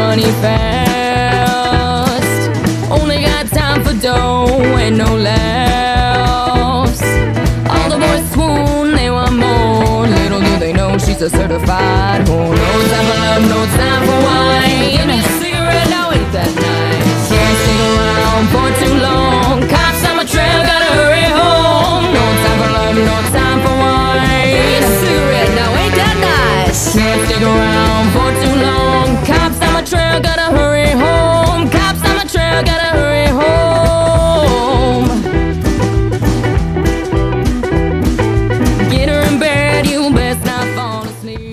money fast. Only got time for dough and no laughs. All the boys swoon, they want more. Little do they know she's a certified whore. No time for love, no time for wine. Give me a cigarette, now ain't that nice? Can't stick around for too long. Cops on my trail, gotta hurry home. No time for love, no time for wine. Give me a cigarette, now ain't that nice? Can't stick around for too long. Cops on my trail, gotta hurry home. Cops on my trail, gotta hurry home. Get her in bed, you best not fall asleep.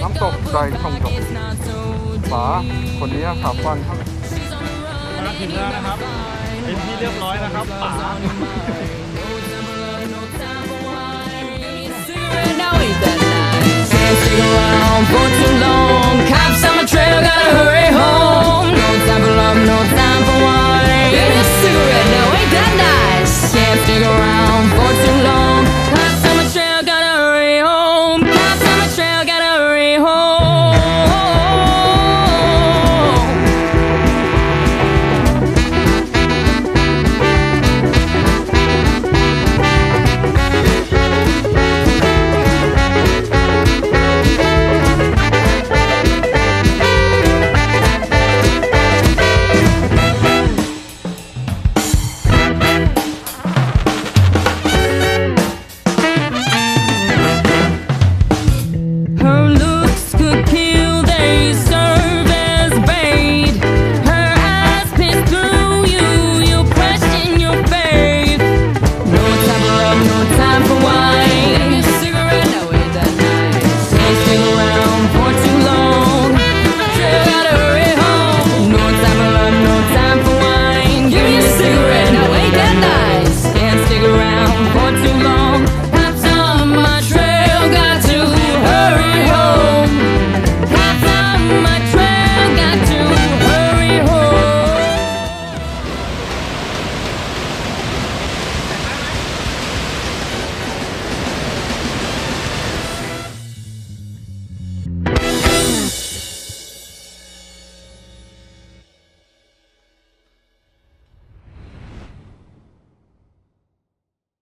น้ำตกไดทองผาคนนี้ขับฟันครับ มาถึงแล้วนะครับเป็นที่เรียบร้อยนะครับป๋า Now ain't that nice?